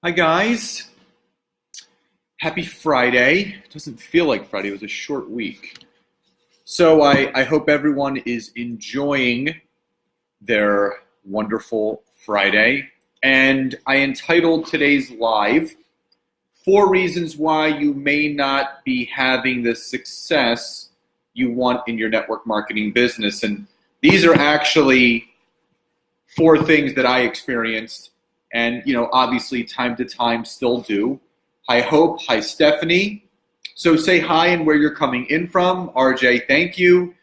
Hi guys, happy Friday. It doesn't feel like Friday, it was a short week. So I hope everyone is enjoying their wonderful Friday. And I entitled today's live, 4 reasons why you may not be having the success you want in your network marketing business. And these are actually 4 things that I experienced and, obviously time to time still do. Hi Hope, hi Stephanie. So say hi and where you're coming in from. RJ, thank you.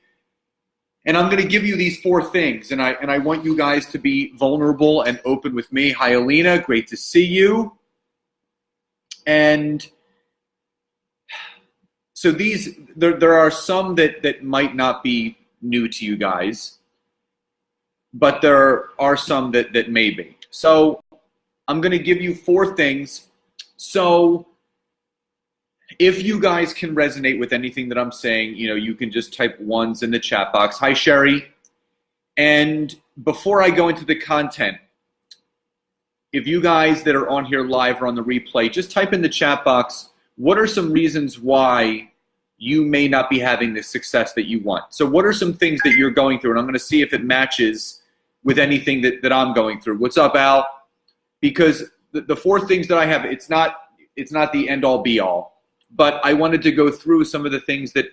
And I'm going to give you these 4 things, and I want you guys to be vulnerable and open with me. Hi Alina, great to see you. And so there are some that might not be new to you guys, but there are some that may be. So I'm going to give you 4 things. So if you guys can resonate with anything that I'm saying, you can just type ones in the chat box. Hi, Sherry. And before I go into the content, if you guys that are on here live or on the replay, just type in the chat box, what are some reasons why you may not be having the success that you want? So what are some things that you're going through? And I'm going to see if it matches with anything that I'm going through. What's up, Al? Because the 4 things that I have, it's not the end all be all, but I wanted to go through some of the things that,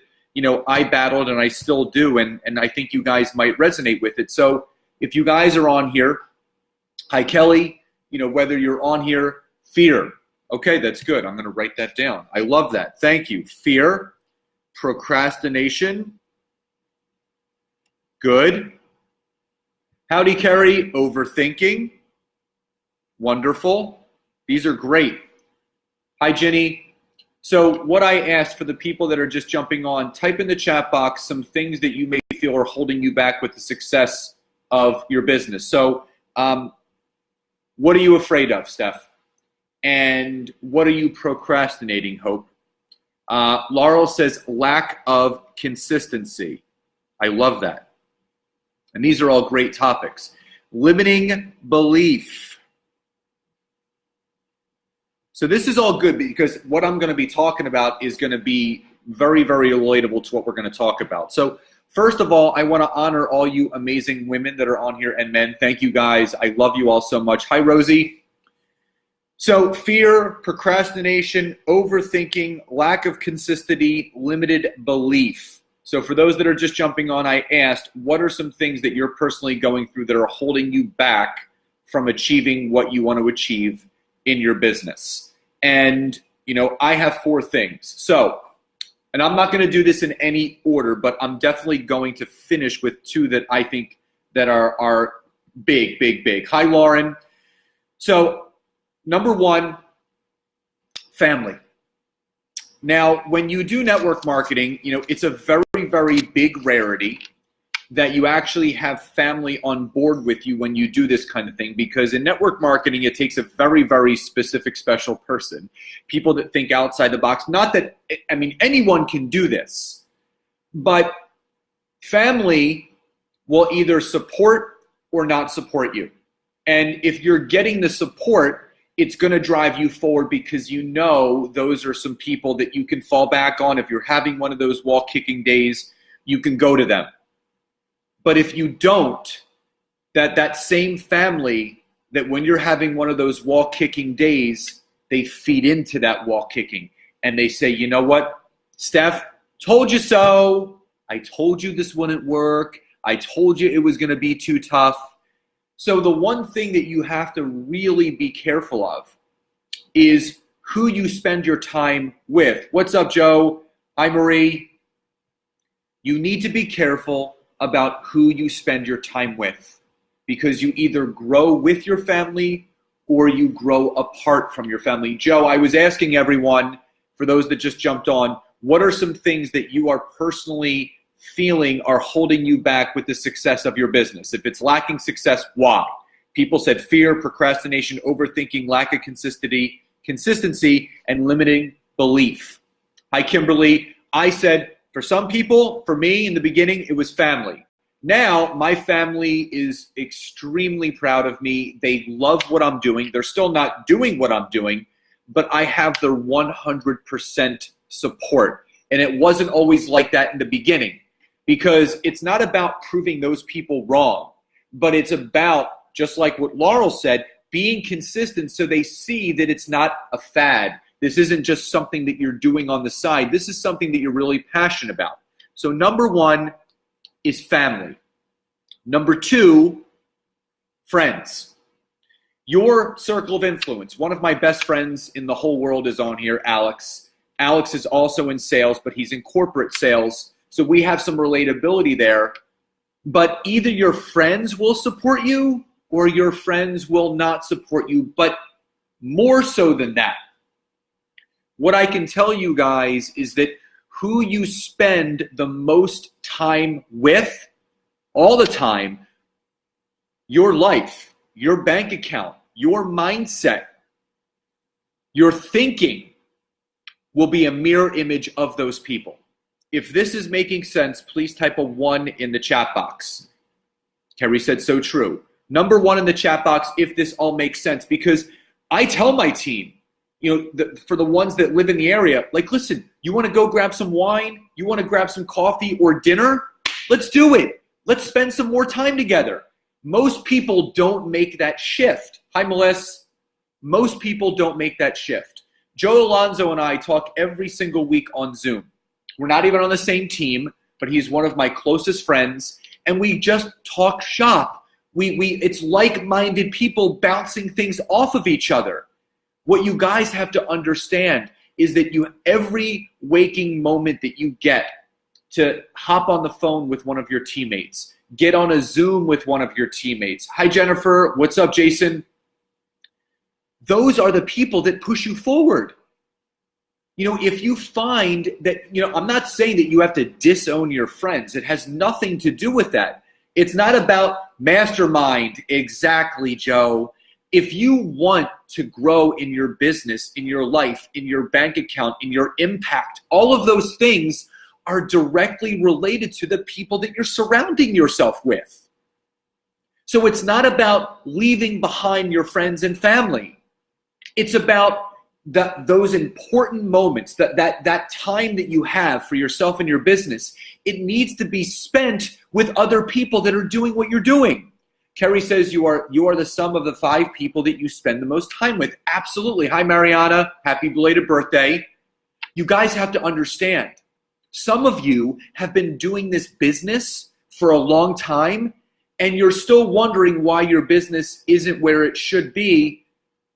I battled and I still do. And I think you guys might resonate with it. So if you guys are on here, hi, Kelly, whether you're on here, fear. Okay, that's good. I'm going to write that down. I love that. Thank you. Fear, procrastination. Good. Howdy, Kerry. Overthinking. Wonderful. These are great. Hi, Jenny. So what I asked for the people that are just jumping on, type in the chat box some things that you may feel are holding you back with the success of your business. So what are you afraid of, Steph? And what are you procrastinating, Hope? Laurel says lack of consistency. I love that. And these are all great topics. Limiting belief. So this is all good because what I'm going to be talking about is going to be very, very relatable to what we're going to talk about. So first of all, I want to honor all you amazing women that are on here and men. Thank you guys. I love you all so much. Hi, Rosie. So fear, procrastination, overthinking, lack of consistency, limited belief. So for those that are just jumping on, I asked, what are some things that you're personally going through that are holding you back from achieving what you want to achieve in your business? And, I have 4 things. So, and I'm not going to do this in any order, but I'm definitely going to finish with 2 that I think that are big, big, big. Hi, Lauren. So, number 1, family. Now, when you do network marketing, it's a very, very big rarity that you actually have family on board with you when you do this kind of thing, because in network marketing, it takes a very, very specific, special person, people that think outside the box. Not that, anyone can do this, but family will either support or not support you. And if you're getting the support, it's going to drive you forward because those are some people that you can fall back on. If you're having one of those wall kicking days, you can go to them. But if you don't, that same family that when you're having one of those wall kicking days, they feed into that wall kicking and they say, you know what, Steph, told you so. I told you this wouldn't work. I told you it was going to be too tough. So the one thing that you have to really be careful of is who you spend your time with. What's up, Joe? Hi, Marie. You need to be careful about who you spend your time with, because you either grow with your family or you grow apart from your family. Joe, I was asking everyone, for those that just jumped on, what are some things that you are personally feeling are holding you back with the success of your business? If it's lacking success, why? People said fear, procrastination, overthinking, lack of consistency, and limiting belief. Hi, Kimberly. I said, for some people, for me in the beginning, it was family. Now, my family is extremely proud of me. They love what I'm doing. They're still not doing what I'm doing, but I have their 100% support. And it wasn't always like that in the beginning, because it's not about proving those people wrong, but it's about, just like what Laurel said, being consistent so they see that it's not a fad. This isn't just something that you're doing on the side. This is something that you're really passionate about. So number one is family. Number two, friends. Your circle of influence. One of my best friends in the whole world is on here, Alex. Alex is also in sales, but he's in corporate sales. So we have some relatability there. But either your friends will support you or your friends will not support you. But more so than that, what I can tell you guys is that who you spend the most time with, all the time, your life, your bank account, your mindset, your thinking will be a mirror image of those people. If this is making sense, please type a 1 in the chat box. Kerry said so true. Number 1 in the chat box if this all makes sense, because I tell my team, for the ones that live in the area, like, listen, you want to go grab some wine? You want to grab some coffee or dinner? Let's do it. Let's spend some more time together. Most people don't make that shift. Hi, Melissa. Most people don't make that shift. Joe Alonzo and I talk every single week on Zoom. We're not even on the same team, but he's one of my closest friends, and we just talk shop. It's like-minded people bouncing things off of each other. What you guys have to understand is that every waking moment that you get to hop on the phone with one of your teammates, get on a Zoom with one of your teammates. Hi, Jennifer. What's up, Jason? Those are the people that push you forward. If you find that, I'm not saying that you have to disown your friends. It has nothing to do with that. It's not about mastermind. Exactly, Joe. If you want to grow in your business, in your life, in your bank account, in your impact, all of those things are directly related to the people that you're surrounding yourself with. So it's not about leaving behind your friends and family. It's about those important moments, that time that you have for yourself and your business. It needs to be spent with other people that are doing what you're doing. Kerry says you are the sum of the 5 people that you spend the most time with. Absolutely. Hi, Mariana. Happy belated birthday. You guys have to understand, some of you have been doing this business for a long time, and you're still wondering why your business isn't where it should be,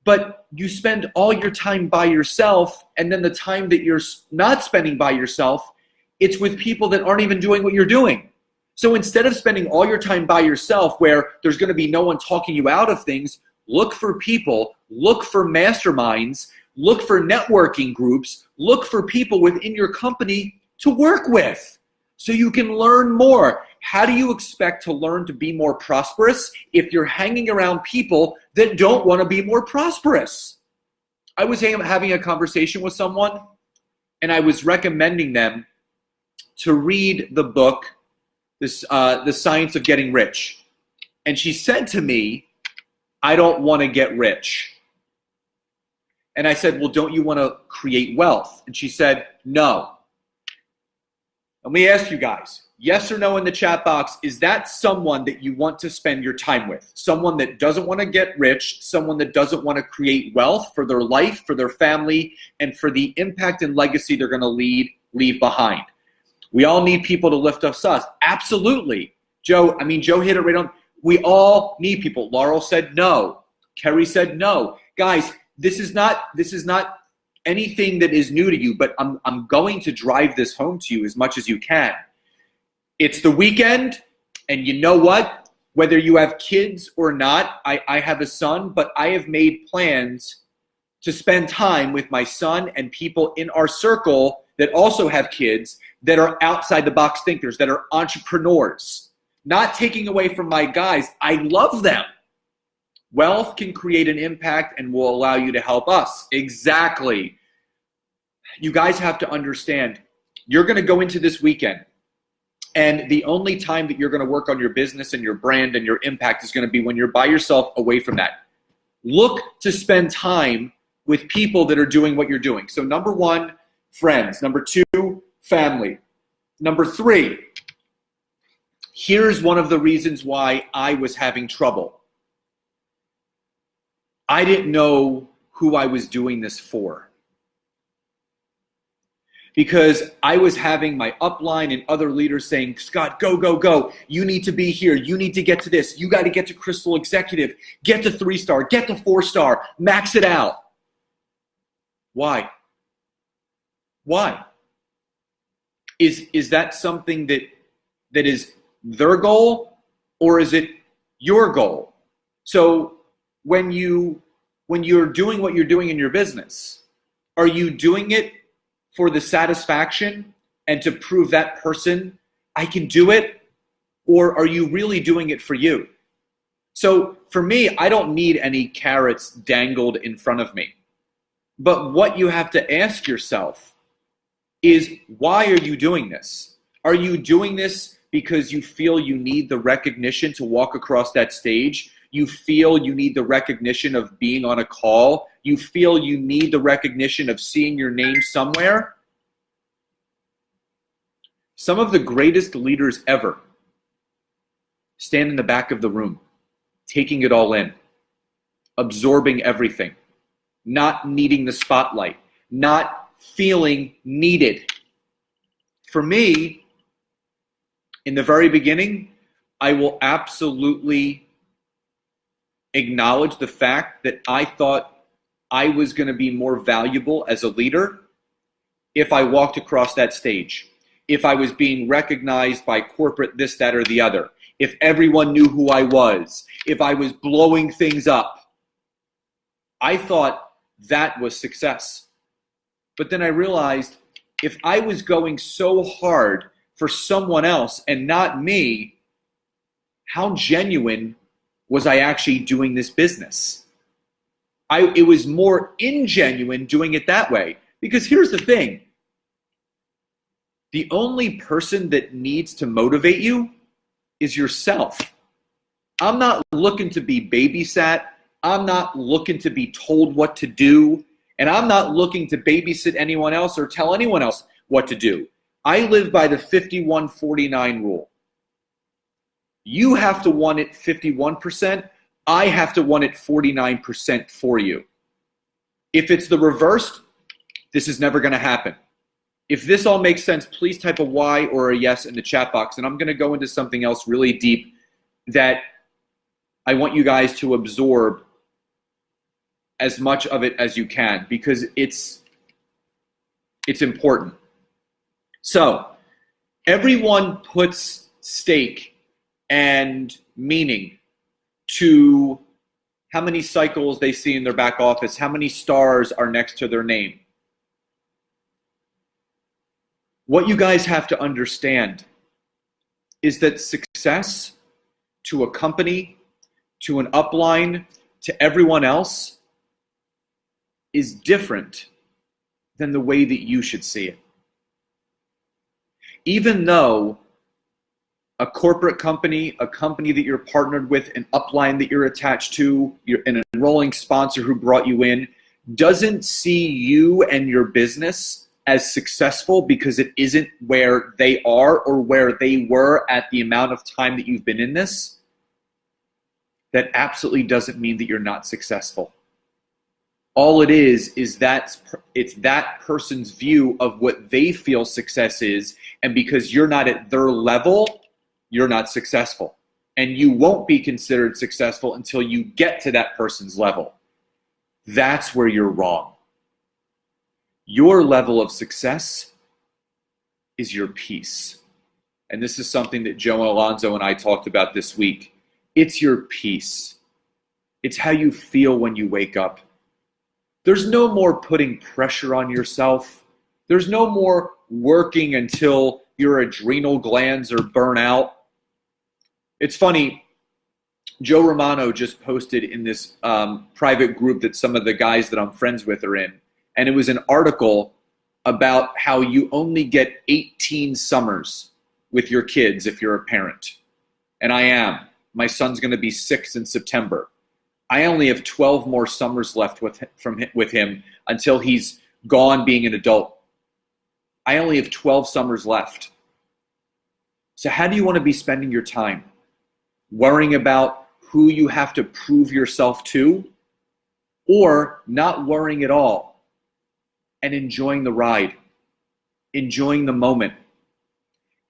but you spend all your time by yourself, and then the time that you're not spending by yourself, it's with people that aren't even doing what you're doing. So instead of spending all your time by yourself where there's going to be no one talking you out of things, look for people, look for masterminds, look for networking groups, look for people within your company to work with so you can learn more. How do you expect to learn to be more prosperous if you're hanging around people that don't want to be more prosperous? I was having a conversation with someone, and I was recommending them to read the book, The Science of Getting Rich. And she said to me, I don't want to get rich. And I said, well, don't you want to create wealth? And she said, no. Let me ask you guys, yes or no in the chat box, is that someone that you want to spend your time with? Someone that doesn't want to get rich, someone that doesn't want to create wealth for their life, for their family, and for the impact and legacy they're going to leave behind. We all need people to lift us up. Absolutely. Joe hit it right on. We all need people. Laurel said no. Kerry said no. Guys, this is not anything that is new to you, but I'm going to drive this home to you as much as you can. It's the weekend, and you know what? Whether you have kids or not, I have a son, but I have made plans to spend time with my son and people in our circle that also have kids that are outside the box thinkers, that are entrepreneurs. Not taking away from my guys. I love them. Wealth can create an impact and will allow you to help us. Exactly. You guys have to understand, you're going to go into this weekend, And the only time that you're going to work on your business and your brand and your impact is going to be when you're by yourself away from that. Look to spend time with people that are doing what you're doing. So number one, friends. Number two, family. Number three, here's one of the reasons why I was having trouble. I didn't know who I was doing this for. Because I was having my upline and other leaders saying, Scott, go, go, go. You need to be here. You need to get to this. You got to get to Crystal Executive. Get to 3-star. Get to 4-star. Max it out. Why? Why? Is that something that is their goal, or is it your goal? So when you're doing what you're doing in your business, are you doing it for the satisfaction and to prove that person I can do it? Or are you really doing it for you? So for me, I don't need any carrots dangled in front of me. But what you have to ask yourself is, why are you doing this? Are you doing this because you feel you need the recognition to walk across that stage? You feel you need the recognition of being on a call? You feel you need the recognition of seeing your name somewhere? Some of the greatest leaders ever stand in the back of the room, taking it all in, absorbing everything, not needing the spotlight, not feeling needed. For me, in the very beginning, I will absolutely acknowledge the fact that I thought I was going to be more valuable as a leader if I walked across that stage, if I was being recognized by corporate this, that, or the other, if everyone knew who I was, if I was blowing things up. I thought that was success. But then I realized, if I was going so hard for someone else and not me, how genuine was I actually doing this business? It was more ingenuine doing it that way. Because here's the thing. The only person that needs to motivate you is yourself. I'm not looking to be babysat. I'm not looking to be told what to do. And I'm not looking to babysit anyone else or tell anyone else what to do. I live by the 51-49 rule. You have to want it 51%. I have to want it 49% for you. If it's the reverse, this is never going to happen. If this all makes sense, please type a Y or a yes in the chat box. And I'm going to go into something else really deep that I want you guys to absorb as much of it as you can, because it's important. So everyone puts stake and meaning to how many cycles they see in their back office, how many stars are next to their name. What you guys have to understand is that success to a company, to an upline, to everyone else is different than the way that you should see it. Even though a corporate company, a company that you're partnered with, an upline that you're attached to, you're an enrolling sponsor who brought you in, doesn't see you and your business as successful because it isn't where they are or where they were at the amount of time that you've been in this, that absolutely doesn't mean that you're not successful. All it is that it's that person's view of what they feel success is, and because you're not at their level, you're not successful. And you won't be considered successful until you get to that person's level. That's where you're wrong. Your level of success is your peace. And this is something that Joe Alonzo and I talked about this week. It's your peace. It's how you feel when you wake up. There's no more putting pressure on yourself. There's no more working until your adrenal glands are burnt out. It's funny, Joe Romano just posted in this private group that some of the guys that I'm friends with are in. And it was an article about how you only get 18 summers with your kids if you're a parent. And I am. My son's going to be 6 in September. I only have 12 more summers left with him until he's gone being an adult. I only have 12 summers left. So how do you want to be spending your time? Worrying about who you have to prove yourself to, or not worrying at all and enjoying the ride, enjoying the moment,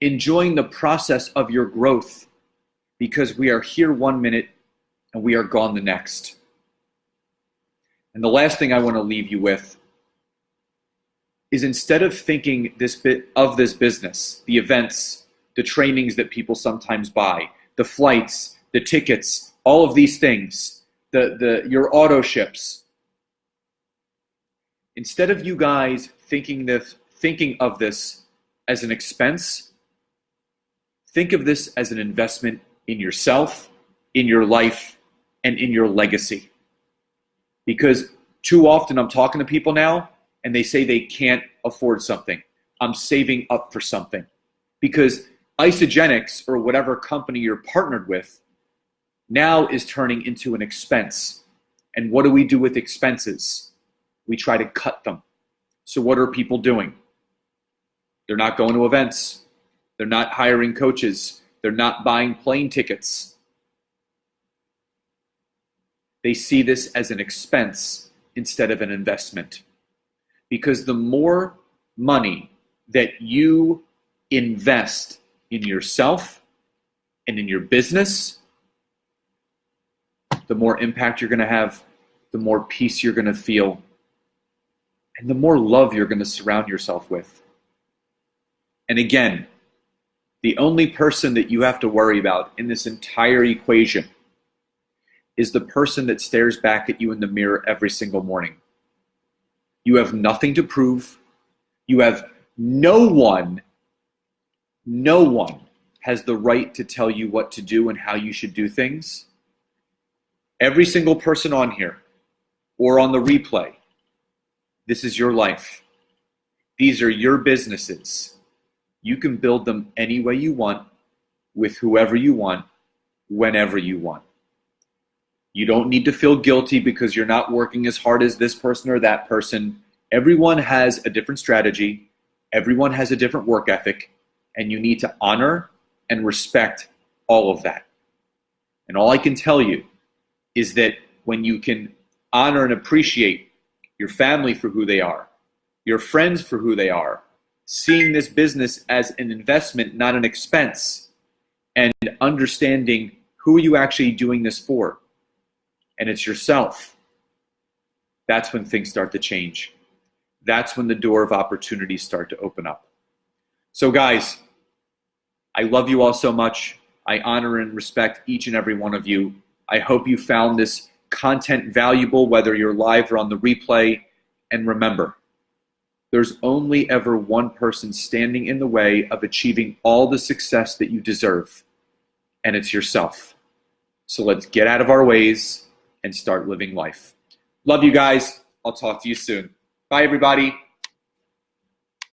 enjoying the process of your growth, because we are here 1 minute and we are gone the next. And the last thing I want to leave you with is, instead of thinking this business, the events, the trainings that people sometimes buy, the flights, the tickets, all of these things, your auto ships, instead of you guys thinking of this as an expense, think of this as an investment in yourself, in your life, and in your legacy. Because too often I'm talking to people now and they say they can't afford something. I'm saving up for something. Because Isogenics, or whatever company you're partnered with, now is turning into an expense. And what do we do with expenses? We try to cut them. So what are people doing? They're not going to events. They're not hiring coaches. They're not buying plane tickets. They see this as an expense instead of an investment. Because the more money that you invest in yourself and in your business, the more impact you're going to have, the more peace you're going to feel, and the more love you're going to surround yourself with. And again, the only person that you have to worry about in this entire equation is the person that stares back at you in the mirror every single morning. You have nothing to prove. You have no one has the right to tell you what to do and how you should do things. Every single person on here or on the replay, this is your life. These are your businesses. You can build them any way you want, with whoever you want, whenever you want. You don't need to feel guilty because you're not working as hard as this person or that person. Everyone has a different strategy. Everyone has a different work ethic, and you need to honor and respect all of that. And all I can tell you is that when you can honor and appreciate your family for who they are, your friends for who they are, seeing this business as an investment, not an expense, and understanding who are you actually doing this for, and it's yourself, that's when things start to change. That's when the door of opportunities start to open up. So guys, I love you all so much. I honor and respect each and every one of you. I hope you found this content valuable, whether you're live or on the replay. And remember, there's only ever one person standing in the way of achieving all the success that you deserve, and it's yourself. So let's get out of our ways and start living life. Love you guys. I'll talk to you soon. Bye, everybody.